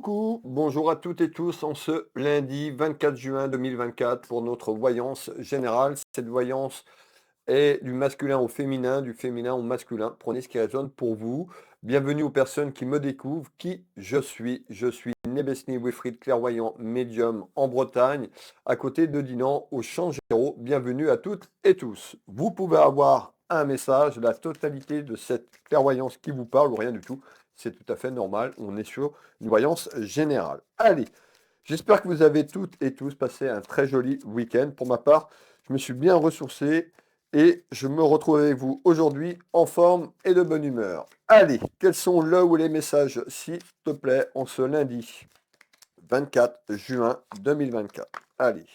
Coucou, bonjour à toutes et tous en ce lundi 24 juin 2024 pour notre voyance générale. Cette voyance est du masculin au féminin, du féminin au masculin. Prenez ce qui résonne pour vous. Bienvenue aux personnes qui me découvrent, qui je suis. Je suis Nebesni Wilfried, clairvoyant médium en Bretagne, à côté de Dinan, au Champ Géraud. Bienvenue à toutes et tous. Vous pouvez avoir un message, la totalité de cette clairvoyance qui vous parle ou rien du tout. C'est tout à fait normal. On est sur une voyance générale. Allez, j'espère que vous avez toutes et tous passé un très joli week-end. Pour ma part, je me suis bien ressourcé et je me retrouve avec vous aujourd'hui en forme et de bonne humeur. Allez, quels sont le ou les messages, s'il te plaît, en ce lundi 24 juin 2024? Allez,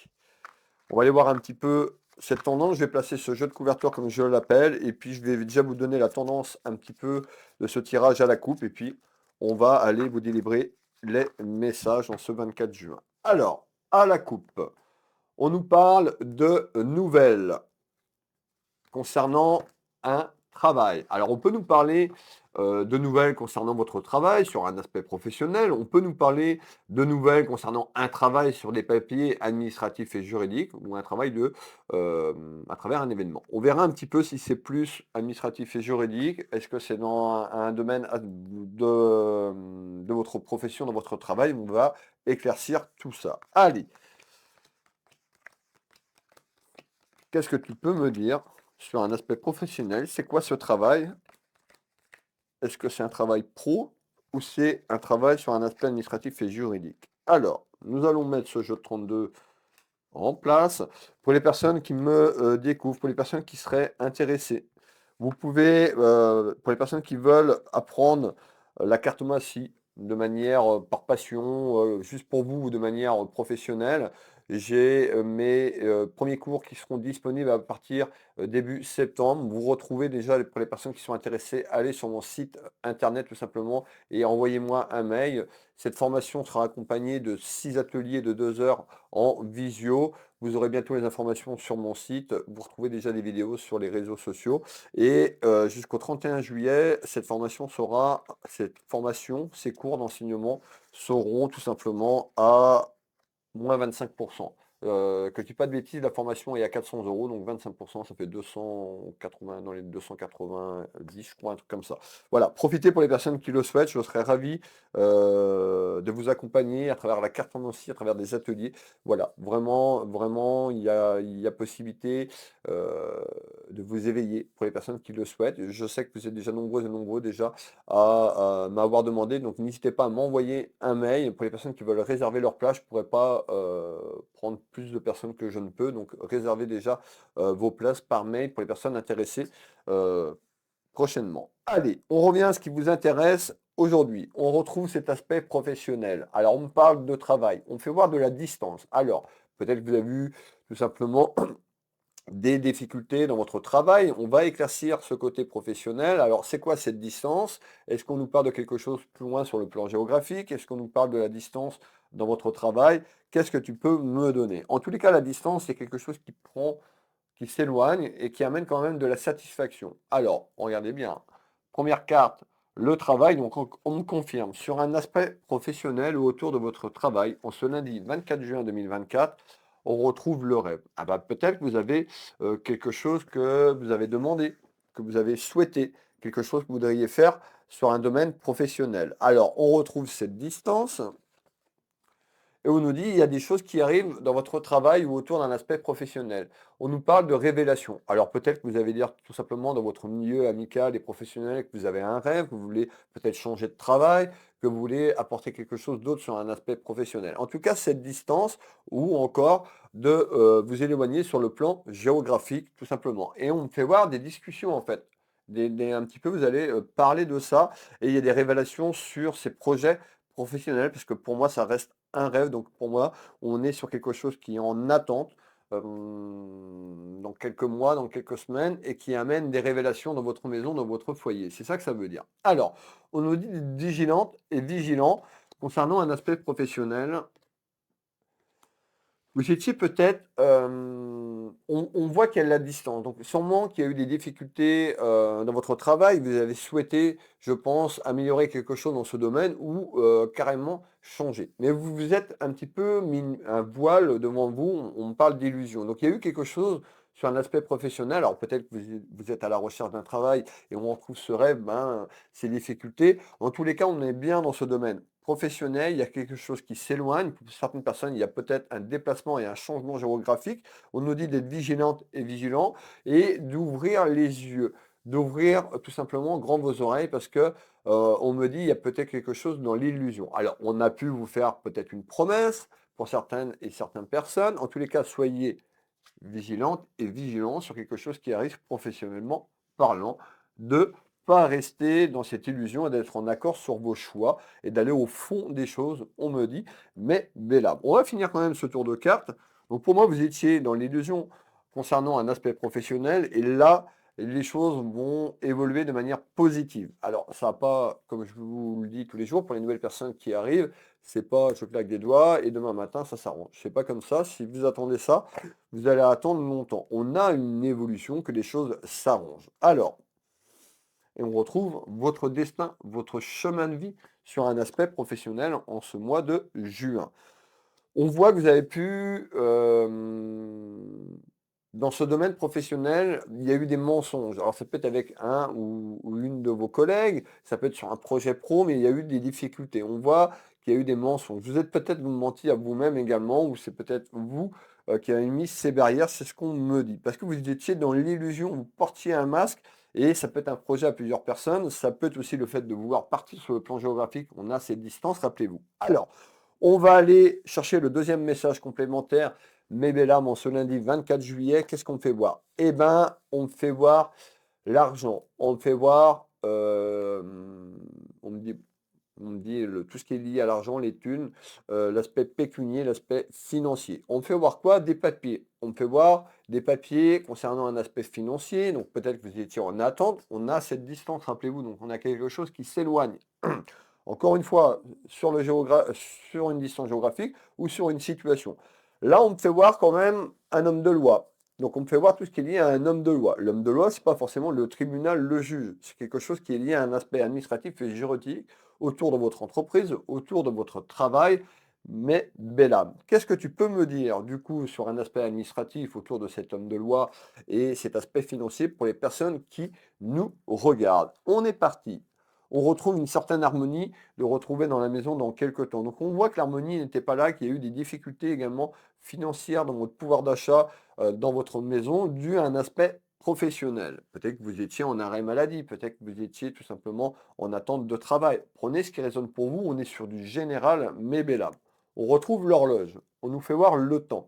on va aller voir un petit peu cette tendance. Je vais placer ce jeu de couverture comme je l'appelle et puis je vais déjà vous donner la tendance un petit peu de ce tirage à la coupe et puis on va aller vous délivrer les messages en ce 24 juin. Alors, à la coupe, on nous parle de nouvelles concernant un travail. Alors, on peut nous parler de nouvelles concernant votre travail sur un aspect professionnel. On peut nous parler de nouvelles concernant un travail sur des papiers administratifs et juridiques ou un travail à travers un événement. On verra un petit peu si c'est plus administratif et juridique. Est-ce que c'est dans un domaine de votre profession, dans votre travail? On va éclaircir tout ça. Allez, qu'est-ce que tu peux me dire sur un aspect professionnel? C'est quoi ce travail? Est-ce que c'est un travail pro ou c'est un travail sur un aspect administratif et juridique? Alors, nous allons mettre ce jeu de 32 en place. Pour les personnes qui me découvrent, pour les personnes qui seraient intéressées, vous pouvez, pour les personnes qui veulent apprendre la cartomancie de manière par passion, juste pour vous ou de manière professionnelle, j'ai mes premiers cours qui seront disponibles à partir début septembre. Vous retrouvez déjà, pour les personnes qui sont intéressées, allez sur mon site internet tout simplement et envoyez-moi un mail. Cette formation sera accompagnée de 6 ateliers de 2 heures en visio. Vous aurez bientôt les informations sur mon site. Vous retrouvez déjà des vidéos sur les réseaux sociaux. Et jusqu'au 31 juillet, cette formation, ces cours d'enseignement seront tout simplement à moins 25%. Que je dis pas de bêtises, la formation est à 400 euros, donc 25%, ça fait 280, dans les 290, je crois, un truc comme ça. Voilà, profitez pour les personnes qui le souhaitent, je serais ravi de vous accompagner à travers la cartomancie, à travers des ateliers. Voilà, vraiment, vraiment, il y a possibilité de vous éveiller pour les personnes qui le souhaitent. Je sais que vous êtes déjà nombreux et nombreux déjà à m'avoir demandé. Donc n'hésitez pas à m'envoyer un mail. Pour les personnes qui veulent réserver leur place, je ne pourrais pas prendre plus de personnes que je ne peux. Donc réservez déjà vos places par mail pour les personnes intéressées euh, prochainement. Allez, on revient à ce qui vous intéresse aujourd'hui. On retrouve cet aspect professionnel. Alors on me parle de travail. On fait voir de la distance. Alors peut-être que vous avez vu tout simplement des difficultés dans votre travail. On va éclaircir ce côté professionnel. Alors, c'est quoi cette distance? Est-ce qu'on nous parle de quelque chose plus loin sur le plan géographique? Est-ce qu'on nous parle de la distance dans votre travail? Qu'est-ce que tu peux me donner? En tous les cas, la distance, c'est quelque chose qui s'éloigne et qui amène quand même de la satisfaction. Alors, regardez bien. Première carte, le travail. Donc, on me confirme sur un aspect professionnel ou autour de votre travail, en ce lundi 24 juin 2024, on retrouve le rêve. Ah bah, peut-être que vous avez quelque chose que vous avez demandé, que vous avez souhaité, quelque chose que vous voudriez faire sur un domaine professionnel. Alors, on retrouve cette distance. Et on nous dit, il y a des choses qui arrivent dans votre travail ou autour d'un aspect professionnel. On nous parle de révélation. Alors peut-être que vous allez dire tout simplement dans votre milieu amical et professionnel que vous avez un rêve, que vous voulez peut-être changer de travail, que vous voulez apporter quelque chose d'autre sur un aspect professionnel. En tout cas, cette distance ou encore de vous éloigner sur le plan géographique, tout simplement. Et on me fait voir des discussions en fait. Un petit peu, vous allez parler de ça et il y a des révélations sur ces projets professionnels, parce que pour moi, ça reste un rêve. Donc pour moi, on est sur quelque chose qui est en attente dans quelques mois, dans quelques semaines, et qui amène des révélations dans votre maison, dans votre foyer. C'est ça que ça veut dire. Alors, on nous dit d'être vigilante et vigilant concernant un aspect professionnel. Vous étiez peut-être on voit qu'il y a de la distance. Donc, sûrement qu'il y a eu des difficultés dans votre travail. Vous avez souhaité, je pense, améliorer quelque chose dans ce domaine ou carrément changer. Mais vous vous êtes un petit peu mis un voile devant vous. On parle d'illusion. Donc, il y a eu quelque chose sur un aspect professionnel. Alors, peut-être que vous êtes à la recherche d'un travail et on retrouve ce rêve, ben, ces difficultés. En tous les cas, on est bien dans ce domaine professionnel. Il y a quelque chose qui s'éloigne. Pour certaines personnes, il y a peut-être un déplacement et un changement géographique. On nous dit d'être vigilante et vigilant et d'ouvrir les yeux, d'ouvrir tout simplement grand vos oreilles parce que on me dit il y a peut-être quelque chose dans l'illusion. Alors, on a pu vous faire peut-être une promesse pour certaines et certaines personnes. En tous les cas, soyez vigilante et vigilant sur quelque chose qui arrive professionnellement parlant, de pas rester dans cette illusion et d'être en accord sur vos choix et d'aller au fond des choses, on me dit, mais Bella. On va finir quand même ce tour de cartes. Donc pour moi, vous étiez dans l'illusion concernant un aspect professionnel et là, les choses vont évoluer de manière positive. Alors, ça va pas, comme je vous le dis tous les jours, pour les nouvelles personnes qui arrivent, c'est pas je claque des doigts et demain matin, ça s'arrange. C'est pas comme ça. Si vous attendez ça, vous allez attendre longtemps. On a une évolution, que les choses s'arrangent. Alors, et on retrouve votre destin, votre chemin de vie sur un aspect professionnel en ce mois de juin. On voit que vous avez pu, dans ce domaine professionnel, il y a eu des mensonges. Alors ça peut être avec un ou une de vos collègues, ça peut être sur un projet pro, mais il y a eu des difficultés. On voit qu'il y a eu des mensonges. Vous êtes peut-être vous menti à vous-même également, ou c'est peut-être vous qui avez mis ces barrières, c'est ce qu'on me dit. Parce que vous étiez dans l'illusion, vous portiez un masque, et ça peut être un projet à plusieurs personnes, ça peut être aussi le fait de vouloir partir sur le plan géographique, on a ces distances, rappelez-vous. Alors, on va aller chercher le deuxième message complémentaire. Mes belles âmes, en ce lundi 24 juillet, qu'est-ce qu'on me fait voir? Eh ben, on me fait voir l'argent. On me fait voir, on me dit, tout ce qui est lié à l'argent, les thunes, l'aspect pécunier, l'aspect financier. On me fait voir quoi? Des papiers. On me fait voir des papiers concernant un aspect financier. Donc peut-être que vous étiez en attente. On a cette distance, rappelez-vous. Donc on a quelque chose qui s'éloigne. Encore une fois, sur, sur une distance géographique ou sur une situation. Là, on me fait voir quand même un homme de loi. Donc, on me fait voir tout ce qui est lié à un homme de loi. L'homme de loi, ce n'est pas forcément le tribunal, le juge. C'est quelque chose qui est lié à un aspect administratif et juridique autour de votre entreprise, autour de votre travail. Mais belle âme, qu'est-ce que tu peux me dire du coup sur un aspect administratif autour de cet homme de loi et cet aspect financier pour les personnes qui nous regardent? On est parti. On retrouve une certaine harmonie de retrouver dans la maison dans quelques temps. Donc on voit que l'harmonie n'était pas là, qu'il y a eu des difficultés également financières dans votre pouvoir d'achat dans votre maison dû à un aspect professionnel. Peut-être que vous étiez en arrêt maladie, peut-être que vous étiez tout simplement en attente de travail. Prenez ce qui résonne pour vous, on est sur du général mais bella. On retrouve l'horloge, on nous fait voir le temps.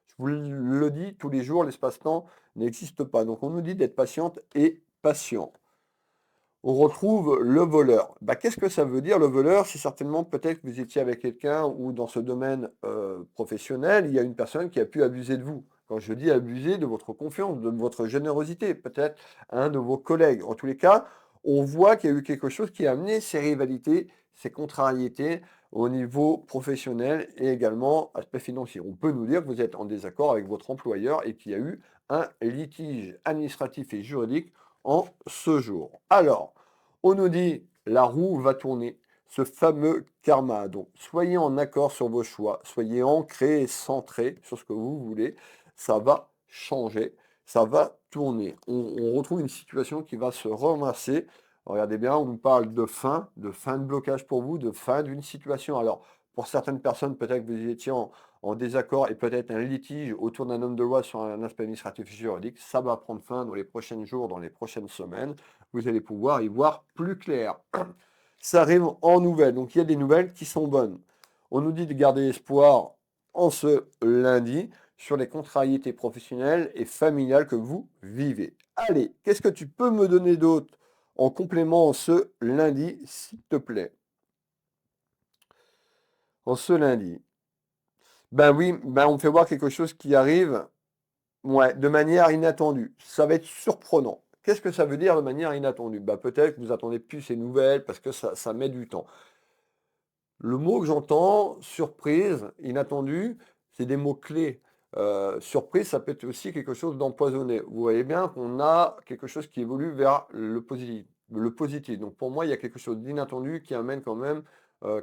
Je vous le dis, tous les jours, l'espace-temps n'existe pas. Donc on nous dit d'être patiente et patient. On retrouve le voleur. Bah, qu'est-ce que ça veut dire le voleur? C'est certainement peut-être que vous étiez avec quelqu'un ou dans ce domaine professionnel, il y a une personne qui a pu abuser de vous. Quand je dis abuser de votre confiance, de votre générosité, peut-être un de vos collègues. En tous les cas, on voit qu'il y a eu quelque chose qui a amené ces rivalités, ces contrariétés au niveau professionnel et également aspect financier. On peut nous dire que vous êtes en désaccord avec votre employeur et qu'il y a eu un litige administratif et juridique en ce jour. Alors, on nous dit la roue va tourner, ce fameux karma. Donc, soyez en accord sur vos choix, soyez ancrés et centrés sur ce que vous voulez. Ça va changer, ça va tourner. On retrouve une situation qui va se remercier. Regardez bien, on nous parle de fin de blocage pour vous, de fin d'une situation. Alors, pour certaines personnes, peut-être que vous étiez en désaccord et peut-être un litige autour d'un homme de loi sur un aspect administratif et juridique. Ça va prendre fin dans les prochains jours, dans les prochaines semaines. Vous allez pouvoir y voir plus clair. Ça arrive en nouvelles, donc il y a des nouvelles qui sont bonnes. On nous dit de garder espoir en ce lundi sur les contrariétés professionnelles et familiales que vous vivez. Allez, qu'est-ce que tu peux me donner d'autre en complément en ce lundi, s'il te plaît? En ce lundi. Ben oui, ben on me fait voir quelque chose qui arrive, ouais, de manière inattendue. Ça va être surprenant. Qu'est-ce que ça veut dire de manière inattendue? Ben peut-être que vous attendez plus ces nouvelles parce que ça met du temps. Le mot que j'entends, surprise, inattendu, c'est des mots clés. Surprise, ça peut être aussi quelque chose d'empoisonné. Vous voyez bien qu'on a quelque chose qui évolue vers le positif. Le positif. Donc pour moi, il y a quelque chose d'inattendu qui amène quand même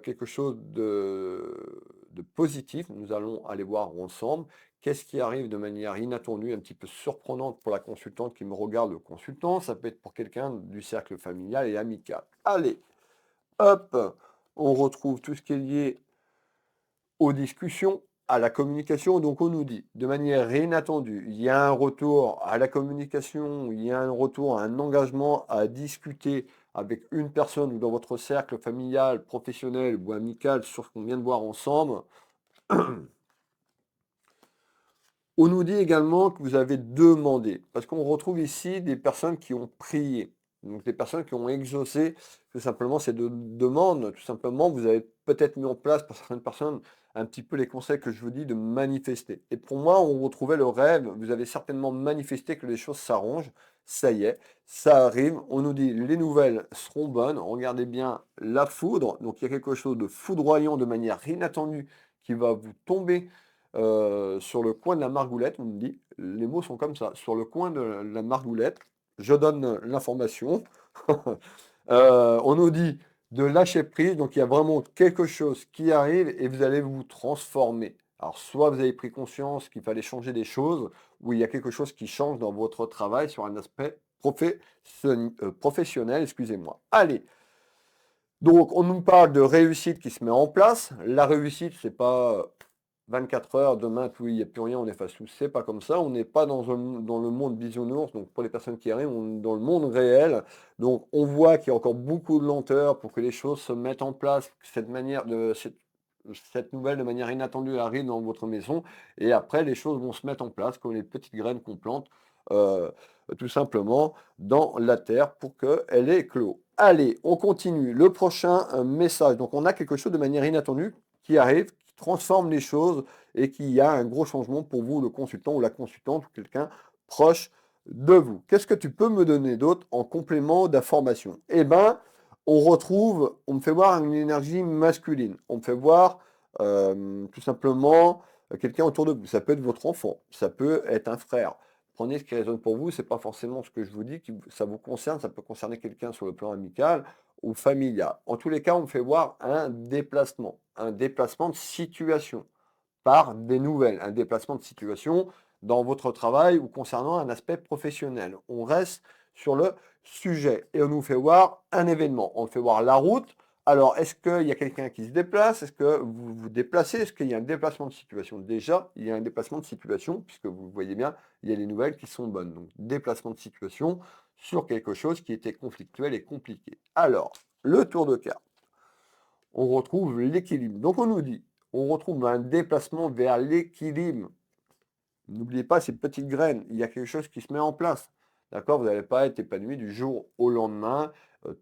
quelque chose de positif. Nous allons aller voir ensemble qu'est-ce qui arrive de manière inattendue, un petit peu surprenante pour la consultante qui me regarde, le consultant. Ça peut être pour quelqu'un du cercle familial et amical. Allez, hop, on retrouve tout ce qui est lié aux discussions, à la communication. Donc on nous dit, de manière inattendue, il y a un retour à la communication, il y a un retour à un engagement à discuter avec une personne ou dans votre cercle familial, professionnel ou amical sur ce qu'on vient de voir ensemble. On nous dit également que vous avez demandé, parce qu'on retrouve ici des personnes qui ont prié, donc des personnes qui ont exaucé tout simplement ces demandes. Tout simplement, vous avez peut-être mis en place pour certaines personnes un petit peu les conseils que je vous dis de manifester. Et pour moi, on retrouvait le rêve, vous avez certainement manifesté que les choses s'arrangent, ça y est, ça arrive. On nous dit les nouvelles seront bonnes, regardez bien la foudre, donc il y a quelque chose de foudroyant de manière inattendue qui va vous tomber sur le coin de la margoulette, on me dit, les mots sont comme ça, sur le coin de la margoulette, je donne l'information. On nous dit de lâcher prise, donc il y a vraiment quelque chose qui arrive et vous allez vous transformer. Alors, soit vous avez pris conscience qu'il fallait changer des choses, ou il y a quelque chose qui change dans votre travail sur un aspect professionnel, excusez-moi. Allez, donc on nous parle de réussite qui se met en place. La réussite, c'est pas 24 heures, demain, tout, il n'y a plus rien, on efface tout. C'est pas comme ça. On n'est pas dans le monde bisounours. Donc, pour les personnes qui arrivent, on est dans le monde réel. Donc, on voit qu'il y a encore beaucoup de lenteur pour que les choses se mettent en place. Cette nouvelle, de manière inattendue, arrive dans votre maison. Et après, les choses vont se mettre en place, comme les petites graines qu'on plante, euh, tout simplement, dans la terre pour qu'elle éclose. Allez, on continue. Le prochain message. Donc, on a quelque chose de manière inattendue qui arrive, qui transforme les choses et qui a un gros changement pour vous, le consultant ou la consultante ou quelqu'un proche de vous. Qu'est-ce que tu peux me donner d'autre en complément d'information? Eh bien, on me fait voir une énergie masculine. On me fait voir tout simplement quelqu'un autour de vous. Ça peut être votre enfant, ça peut être un frère. Prenez ce qui résonne pour vous, c'est pas forcément ce que je vous dis, ça vous concerne, ça peut concerner quelqu'un sur le plan amical ou familial. En tous les cas, on me fait voir un déplacement de situation par des nouvelles, un déplacement de situation dans votre travail ou concernant un aspect professionnel. On reste sur le sujet et on nous fait voir un événement. On fait voir la route. Alors, est-ce qu'il y a quelqu'un qui se déplace? Est-ce que vous vous déplacez? Est-ce qu'il y a un déplacement de situation? Déjà, il y a un déplacement de situation, puisque vous voyez bien, il y a les nouvelles qui sont bonnes. Donc, déplacement de situation sur quelque chose qui était conflictuel et compliqué. Alors, le tour de carte. On retrouve l'équilibre. Donc, on nous dit, on retrouve un déplacement vers l'équilibre. N'oubliez pas ces petites graines, il y a quelque chose qui se met en place. D'accord? Vous n'allez pas être épanoui du jour au lendemain,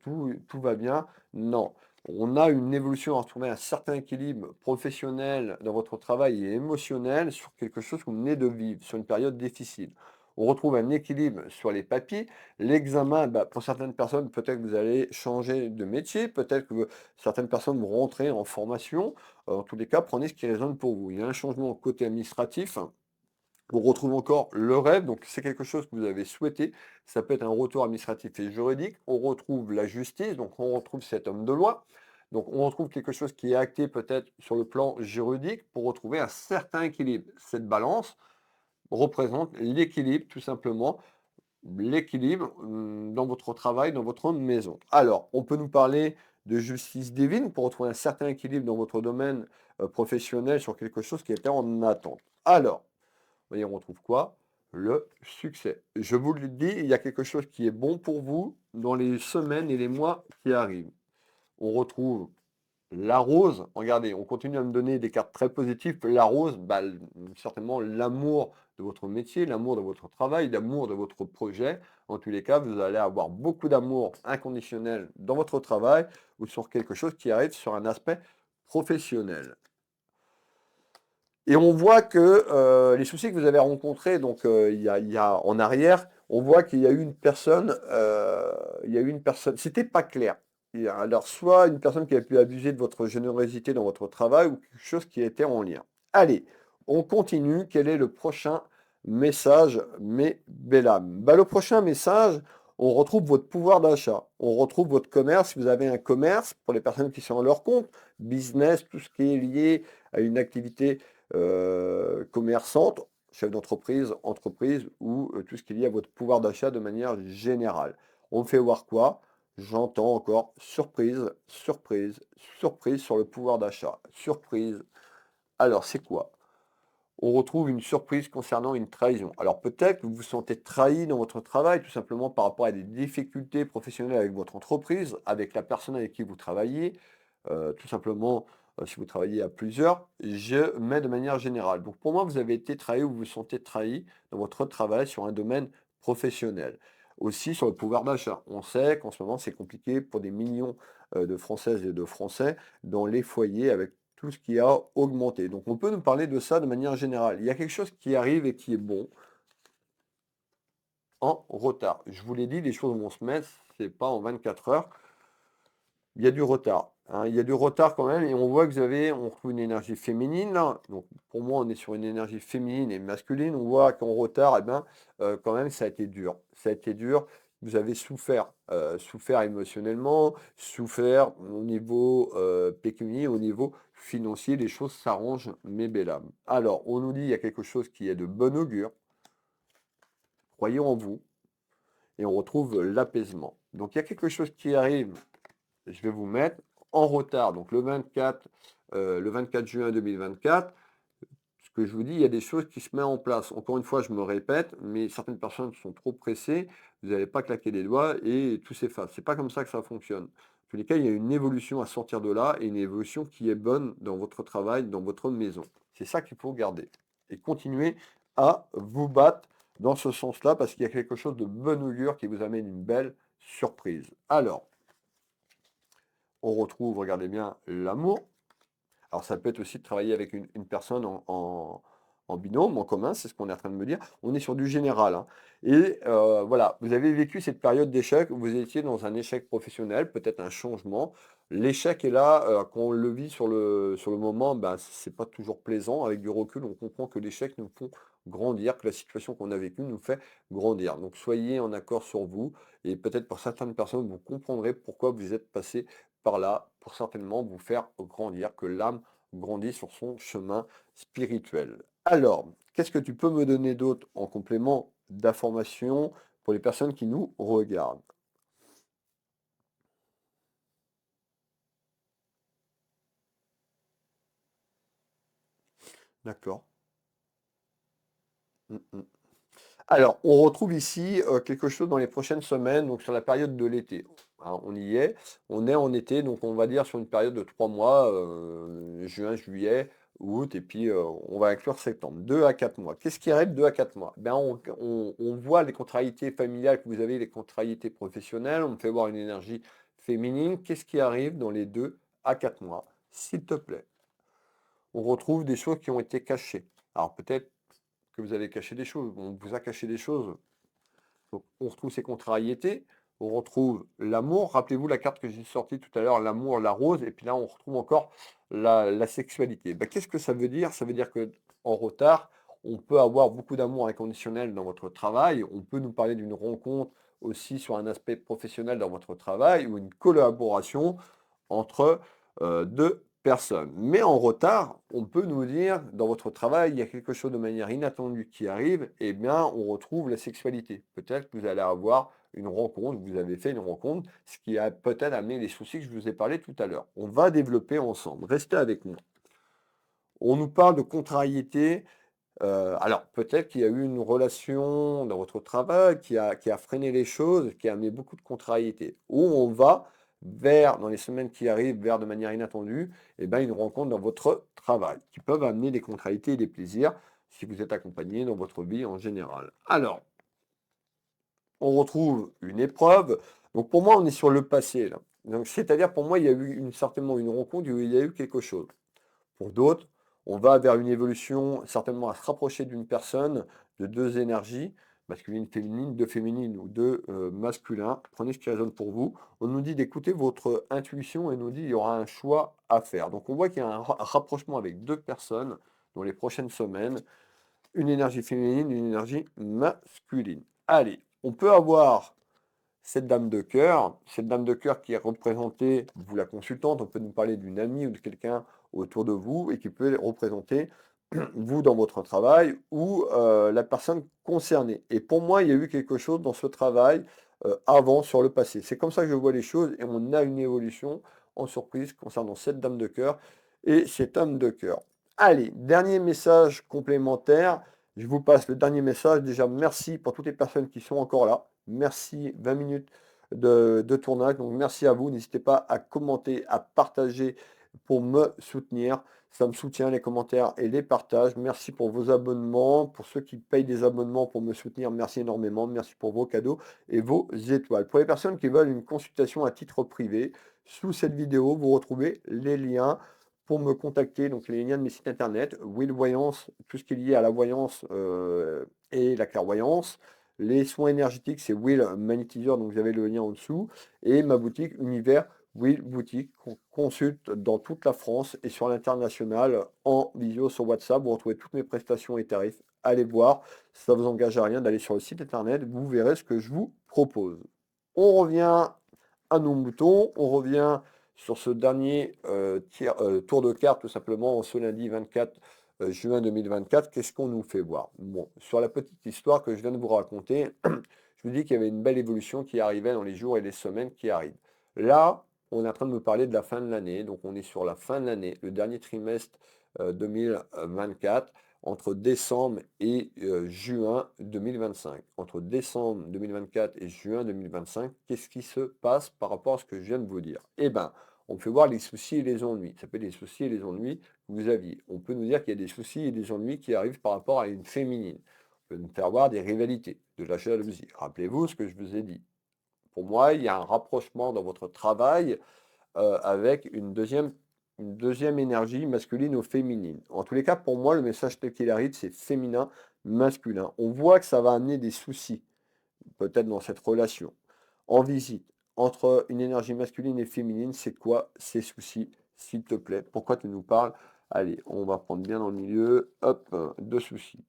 tout va bien. Non. On a une évolution à retrouver un certain équilibre professionnel dans votre travail et émotionnel sur quelque chose que vous venez de vivre, sur une période difficile. On retrouve un équilibre sur les papiers. L'examen, bah, pour certaines personnes, peut-être que vous allez changer de métier, peut-être que certaines personnes vont rentrer en formation. En tous les cas, prenez ce qui résonne pour vous. Il y a un changement côté administratif. On retrouve encore le rêve, donc c'est quelque chose que vous avez souhaité. Ça peut être un retour administratif et juridique. On retrouve la justice, donc on retrouve cet homme de loi. Donc on retrouve quelque chose qui est acté peut-être sur le plan juridique pour retrouver un certain équilibre. Cette balance représente l'équilibre tout simplement, l'équilibre dans votre travail, dans votre maison. Alors, on peut nous parler de justice divine pour retrouver un certain équilibre dans votre domaine professionnel sur quelque chose qui était en attente. Alors, voyez, on retrouve quoi? Le succès. Je vous le dis, il y a quelque chose qui est bon pour vous dans les semaines et les mois qui arrivent. On retrouve la rose. Regardez, on continue à me donner des cartes très positives. La rose, bah, certainement l'amour de votre métier, l'amour de votre travail, l'amour de votre projet. En tous les cas, vous allez avoir beaucoup d'amour inconditionnel dans votre travail ou sur quelque chose qui arrive sur un aspect professionnel. Et on voit que les soucis que vous avez rencontrés, donc il y a en arrière, on voit qu'il y a eu une personne, c'était pas clair. Alors, soit une personne qui a pu abuser de votre générosité dans votre travail ou quelque chose qui était en lien. Allez, On continue. Quel est le prochain message, mes belles âmes? Le prochain message, on retrouve votre pouvoir d'achat. On retrouve votre commerce. Si vous avez un commerce, pour les personnes qui sont à leur compte, business, tout ce qui est lié à une activité commerçante, chef d'entreprise, entreprise ou tout ce qui est lié à votre pouvoir d'achat de manière générale. On fait voir quoi? J'entends encore surprise, surprise, surprise sur le pouvoir d'achat. Surprise. Alors, c'est quoi? On retrouve une surprise concernant une trahison. Alors peut-être que vous vous sentez trahi dans votre travail, tout simplement par rapport à des difficultés professionnelles avec votre entreprise, avec la personne avec qui vous travaillez, tout simplement si vous travaillez à plusieurs, je mets de manière générale. Donc pour moi, vous avez été trahi ou vous vous sentez trahi dans votre travail sur un domaine professionnel. Aussi sur le pouvoir d'achat. On sait qu'en ce moment, c'est compliqué pour des millions de Françaises et de Français dans les foyers avec tout ce qui a augmenté. Donc on peut nous parler de ça de manière générale. Il y a quelque chose qui arrive et qui est bon en retard. Je vous l'ai dit, les choses vont se mettre, c'est pas en 24 heures. Il y a du retard, hein. Il y a du retard quand même et on voit que on retrouve une énergie féminine là. Donc pour moi, on est sur une énergie féminine et masculine. On voit qu'en retard, eh ben, quand même, ça a été dur. Ça a été dur. Vous avez souffert, souffert émotionnellement, souffert au niveau pécunier, au niveau financier. Les choses s'arrangent, mes belles âmes. Alors, on nous dit il y a quelque chose qui est de bon augure. Croyez en vous et on retrouve l'apaisement. Donc il y a quelque chose qui arrive, je vais vous mettre en retard. Donc le 24 juin 2024, ce que je vous dis, il y a des choses qui se mettent en place. Encore une fois, je me répète, mais certaines personnes sont trop pressées, vous n'allez pas claquer des doigts et tout s'efface. C'est pas comme ça que ça fonctionne. En tous les cas, il y a une évolution à sortir de là et une évolution qui est bonne dans votre travail, dans votre maison. C'est ça qu'il faut garder. Et continuer à vous battre dans ce sens-là parce qu'il y a quelque chose de bon augure qui vous amène une belle surprise. Alors, on retrouve, regardez bien, l'amour. Alors ça peut être aussi de travailler avec une personne en binôme, en commun, c'est ce qu'on est en train de me dire. On est sur du général, hein. Et voilà, vous avez vécu cette période d'échec où vous étiez dans un échec professionnel, peut-être un changement. L'échec est là, quand on le vit sur le moment, ben, c'est pas toujours plaisant. Avec du recul, on comprend que l'échec nous font grandir, que la situation qu'on a vécue nous fait grandir. Donc soyez en accord sur vous, et peut-être pour certaines personnes, vous comprendrez pourquoi vous êtes passé par là, pour certainement vous faire grandir, que l'âme grandit sur son chemin spirituel. Alors, qu'est-ce que tu peux me donner d'autre en complément d'informations pour les personnes qui nous regardent? D'accord. Mm, mm. Alors, on retrouve ici quelque chose dans les prochaines semaines, donc sur la période de l'été. Hein, on est en été, donc on va dire sur une période de 3 mois, juin, juillet, août, et puis on va inclure septembre, 2 à 4 mois. Qu'est-ce qui arrive 2 à 4 mois? Ben, on voit les contrariétés familiales que vous avez, les contrariétés professionnelles, on me fait voir une énergie féminine. Qu'est-ce qui arrive dans les 2 à 4 mois? S'il te plaît. On retrouve des choses qui ont été cachées. Alors peut-être que vous avez caché des choses, on vous a caché des choses. Donc, on retrouve ces contrariétés, on retrouve l'amour. Rappelez-vous la carte que j'ai sortie tout à l'heure, l'amour, la rose, et puis là, on retrouve encore la sexualité. Ben, qu'est-ce que ça veut dire? Ça veut dire que en retard, on peut avoir beaucoup d'amour inconditionnel dans votre travail. On peut nous parler d'une rencontre aussi sur un aspect professionnel dans votre travail ou une collaboration entre deux personnes. Mais en retard, on peut nous dire, dans votre travail, il y a quelque chose de manière inattendue qui arrive, et bien, on retrouve la sexualité. Peut-être que vous allez avoir une rencontre, vous avez fait une rencontre, ce qui a peut-être amené les soucis que je vous ai parlé tout à l'heure. On va développer ensemble. Restez avec moi. On nous parle de contrariété. Alors, peut-être qu'il y a eu une relation dans votre travail qui a freiné les choses, qui a amené beaucoup de contrariétés. Où on va vers, dans les semaines qui arrivent, vers de manière inattendue, eh ben, une rencontre dans votre travail, qui peuvent amener des contrariétés et des plaisirs si vous êtes accompagné dans votre vie en général. Alors, on retrouve une épreuve. Donc, pour moi, on est sur le passé, là. Donc, c'est-à-dire, pour moi, il y a eu certainement une rencontre où il y a eu quelque chose. Pour d'autres, on va vers une évolution certainement à se rapprocher d'une personne, de deux énergies, masculine, féminine, deux féminines ou deux masculins. Prenez ce qui résonne pour vous. On nous dit d'écouter votre intuition et nous dit il y aura un choix à faire. Donc on voit qu'il y a un rapprochement avec deux personnes, dans les prochaines semaines, une énergie féminine, une énergie masculine. Allez, on peut avoir cette dame de cœur qui est représentée, vous la consultante, on peut nous parler d'une amie ou de quelqu'un autour de vous et qui peut représenter vous dans votre travail ou la personne concernée. Et pour moi, il y a eu quelque chose dans ce travail avant, sur le passé. C'est comme ça que je vois les choses et on a une évolution en surprise concernant cette dame de cœur et cet homme de cœur. Allez, dernier message complémentaire. Je vous passe le dernier message. Déjà, merci pour toutes les personnes qui sont encore là. Merci, 20 minutes de tournage. Donc, merci à vous. N'hésitez pas à commenter, à partager pour me soutenir. Ça me soutient, les commentaires et les partages. Merci pour vos abonnements. Pour ceux qui payent des abonnements pour me soutenir, merci énormément. Merci pour vos cadeaux et vos étoiles. Pour les personnes qui veulent une consultation à titre privé, sous cette vidéo, vous retrouvez les liens pour me contacter, donc les liens de mes sites internet, Will Voyance, tout ce qui est lié à la voyance et la clairvoyance. Les soins énergétiques, c'est Will Magnétiseur, donc vous avez le lien en dessous. Et ma boutique Univers Will Boutique, qu'on consulte dans toute la France et sur l'international en visio sur WhatsApp. Vous retrouvez toutes mes prestations et tarifs. Allez voir, ça ne vous engage à rien d'aller sur le site internet, vous verrez ce que je vous propose. On revient à nos moutons, on revient sur ce dernier tour de carte tout simplement ce lundi 24 juin 2024. Qu'est-ce qu'on nous fait voir? Bon, sur la petite histoire que je viens de vous raconter, je vous dis qu'il y avait une belle évolution qui arrivait dans les jours et les semaines qui arrivent. Là, on est en train de me parler de la fin de l'année, donc on est sur la fin de l'année, le dernier trimestre 2024 entre décembre et juin 2025. Entre décembre 2024 et juin 2025, qu'est-ce qui se passe par rapport à ce que je viens de vous dire? Eh bien, on peut voir les soucis et les ennuis. Ça peut être les soucis et les ennuis que vous aviez. On peut nous dire qu'il y a des soucis et des ennuis qui arrivent par rapport à une féminine. On peut nous faire voir des rivalités, de la jalousie. Rappelez-vous ce que je vous ai dit. Pour moi, il y a un rapprochement dans votre travail avec une deuxième énergie masculine ou féminine. En tous les cas, pour moi, le message tel qu'il arrive, c'est féminin, masculin. On voit que ça va amener des soucis, peut-être dans cette relation. En visite, entre une énergie masculine et féminine, c'est quoi ces soucis, s'il te plaît? Pourquoi tu nous parles? Allez, on va prendre bien dans le milieu, hop, deux soucis.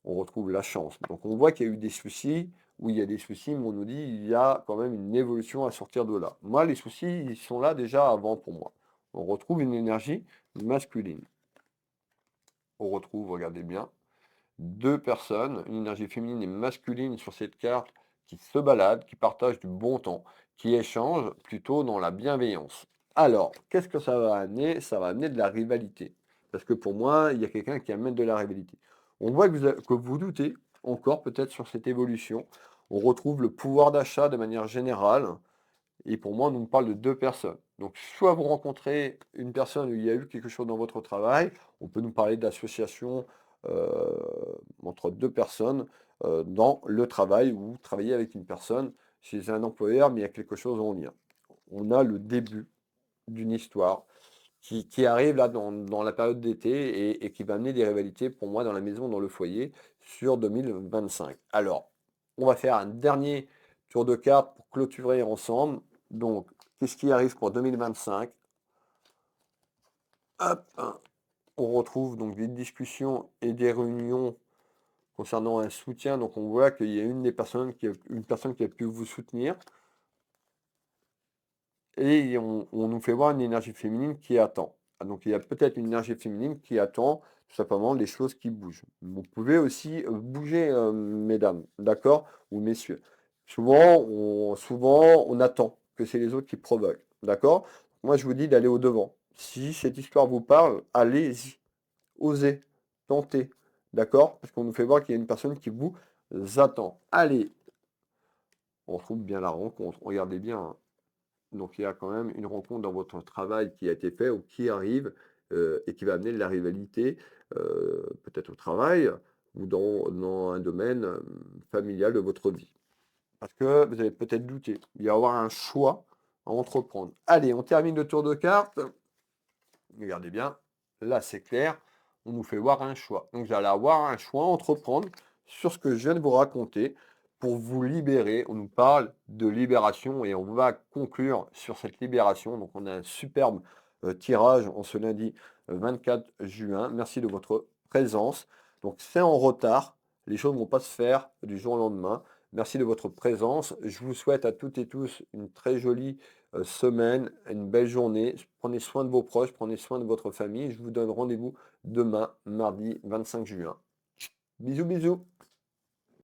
On retrouve la chance. Donc on voit qu'il y a eu des soucis, où il y a des soucis, mais on nous dit il y a quand même une évolution à sortir de là. Moi, les soucis, ils sont là déjà avant pour moi. On retrouve une énergie masculine. On retrouve, regardez bien, deux personnes, une énergie féminine et masculine sur cette carte qui se baladent, qui partagent du bon temps, qui échangent plutôt dans la bienveillance. Alors, qu'est-ce que ça va amener? Ça va amener de la rivalité. Parce que pour moi, il y a quelqu'un qui amène de la rivalité. On voit que vous doutez encore peut-être sur cette évolution. On retrouve le pouvoir d'achat de manière générale. Et pour moi, on nous parle de deux personnes. Donc, soit vous rencontrez une personne où il y a eu quelque chose dans votre travail, on peut nous parler d'association euh, entre deux personnes dans le travail, ou vous travaillez avec une personne chez un employeur, mais il y a quelque chose en lien. On a le début d'une histoire qui arrive là dans la période d'été et qui va amener des rivalités pour moi dans la maison, dans le foyer, sur 2025. Alors, on va faire un dernier tour de cartes pour clôturer ensemble. Donc, qu'est-ce qui arrive pour 2025? Hop, on retrouve donc des discussions et des réunions concernant un soutien. Donc, on voit qu'il y a une personne qui a pu vous soutenir. Et on nous fait voir une énergie féminine qui attend. Ah, donc il y a peut-être une énergie féminine qui attend tout simplement les choses qui bougent. Vous pouvez aussi bouger, mesdames, d'accord? Ou messieurs. Souvent, on attend que c'est les autres qui provoquent, d'accord? Moi, je vous dis d'aller au-devant. Si cette histoire vous parle, allez-y, osez, tentez, d'accord? Parce qu'on nous fait voir qu'il y a une personne qui vous attend. Allez, on retrouve bien la rencontre. Regardez bien, hein. Donc il y a quand même une rencontre dans votre travail qui a été fait ou qui arrive et qui va amener de la rivalité, peut-être au travail ou dans un domaine familial de votre vie. Parce que vous avez peut-être douté. Il va y avoir un choix à entreprendre. Allez, on termine le tour de cartes. Regardez bien. Là, c'est clair. On nous fait voir un choix. Donc vous allez avoir un choix à entreprendre sur ce que je viens de vous raconter pour vous libérer. On nous parle de libération et on va conclure sur cette libération. Donc on a un superbe tirage en ce lundi 24 juin. Merci de votre présence. Donc c'est en retard. Les choses ne vont pas se faire du jour au lendemain. Merci de votre présence. Je vous souhaite à toutes et tous une très jolie semaine, une belle journée. Prenez soin de vos proches, prenez soin de votre famille. Je vous donne rendez-vous demain, mardi 25 juin. Bisous, bisous.